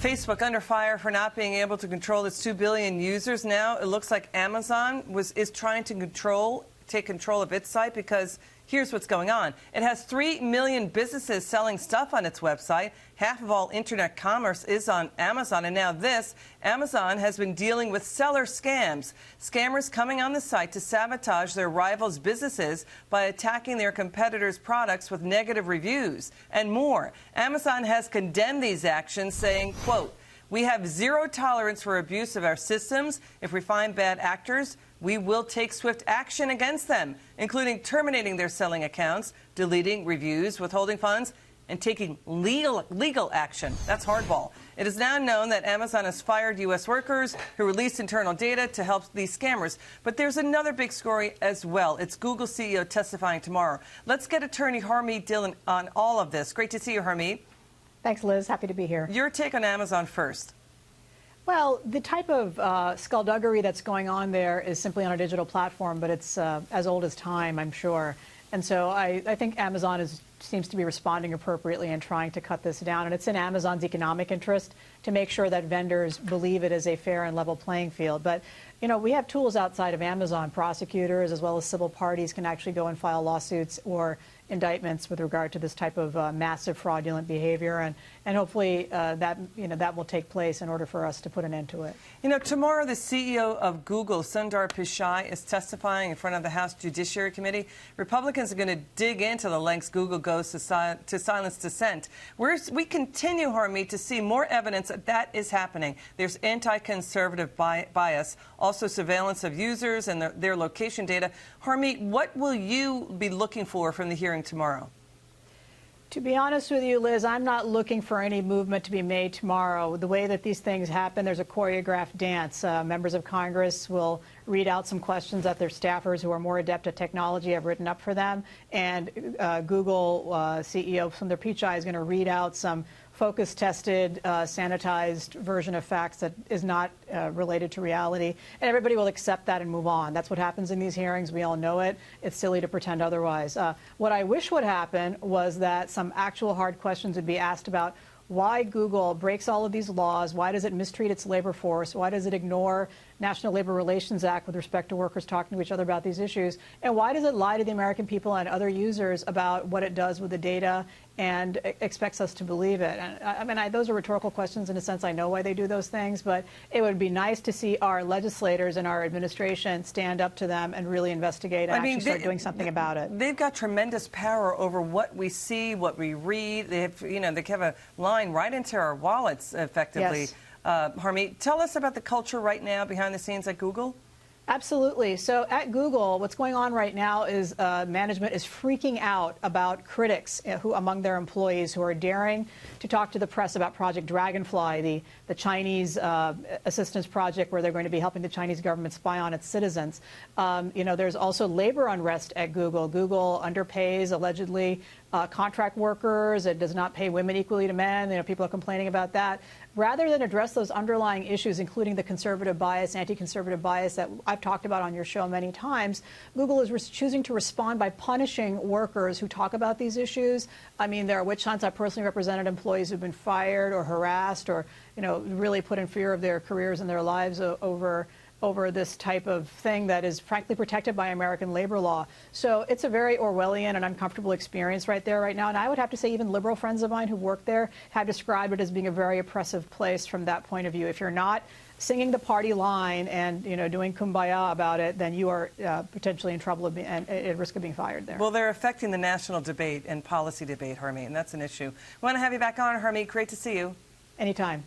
Facebook under fire for not being able to control its 2 billion users now. It looks like Amazon is trying to take control of its site because here's what's going on. It has 3 million businesses selling stuff on its website. Half of all internet commerce is on Amazon. And now Amazon has been dealing with seller scams. Scammers coming on the site to sabotage their rivals' businesses by attacking their competitors' products with negative reviews and more. Amazon has condemned these actions, saying, quote, "We have zero tolerance for abuse of our systems. If we find bad actors, we will take swift action against them, including terminating their selling accounts, deleting reviews, withholding funds, and taking legal action." That's hardball. It is now known that Amazon has fired U.S. workers who released internal data to help these scammers. But there's another big story as well. It's Google CEO testifying tomorrow. Let's get attorney Harmeet Dillon on all of this. Great to see you, Harmeet. Thanks, Liz. Happy to be here. Your take on Amazon first. Well, the type of skullduggery that's going on there is simply on a digital platform, but it's as old as time, I'm sure. And so I think Amazon seems to be responding appropriately and trying to cut this down. And it's in Amazon's economic interest to make sure that vendors believe it is a fair and level playing field. But, you know, we have tools outside of Amazon. Prosecutors as well as civil parties can actually go and file lawsuits or indictments with regard to this type of massive fraudulent behavior, and hopefully that will take place in order for us to put an end to it. You know, tomorrow the CEO of Google, Sundar Pichai, is testifying in front of the House Judiciary Committee. Republicans are going to dig into the lengths Google goes to silence dissent. We continue, Harmeet, to see more evidence that is happening. There's anti-conservative bias, also surveillance of users and their location data. Harmeet, what will you be looking for from the hearing tomorrow? To be honest with you, Liz, I'm not looking for any movement to be made tomorrow. The way that these things happen, there's a choreographed dance. Members of Congress will read out some questions that their staffers who are more adept at technology have written up for them. And Google CEO Sundar Pichai is going to read out some focus-tested, sanitized version of facts that is not related to reality. And everybody will accept that and move on. That's what happens in these hearings. We all know it. It's silly to pretend otherwise. What I wish would happen was that some actual hard questions would be asked about why Google breaks all of these laws, why does it mistreat its labor force, why does it ignore National Labor Relations Act with respect to workers talking to each other about these issues, and why does it lie to the American people and other users about what it does with the data and expects us to believe it. And I mean, those are rhetorical questions. In a sense, I know why they do those things, but it would be nice to see our legislators and our administration stand up to them and really investigate and actually start doing something about it. They've got tremendous power over what we see, what we read. They have, you know, they have a line right into our wallets, effectively. Yes. Harmeet, tell us about the culture right now behind the scenes at Google. Absolutely. So at Google, what's going on right now is management is freaking out about critics among their employees who are daring to talk to the press about Project Dragonfly, the Chinese assistance project where they're going to be helping the Chinese government spy on its citizens. You know, there's also labor unrest at Google. Google underpays, allegedly, contract workers. It does not pay women equally to men. You know, people are complaining about that. Rather than address those underlying issues, including the conservative bias, anti-conservative bias that I've talked about on your show many times, Google is choosing to respond by punishing workers who talk about these issues. I mean, there are witch hunts. I personally represented employees who've been fired or harassed or, you know, really put in fear of their careers and their lives over this type of thing that is frankly protected by American labor law. So it's a very Orwellian and uncomfortable experience right there right now. And I would have to say even liberal friends of mine who work there have described it as being a very oppressive place from that point of view. If you're not singing the party line and, you know, doing kumbaya about it, then you are potentially in trouble and at risk of being fired there. Well, they're affecting the national debate and policy debate, Harmeet, and that's an issue. We want to have you back on, Harmeet. Great to see you. Anytime.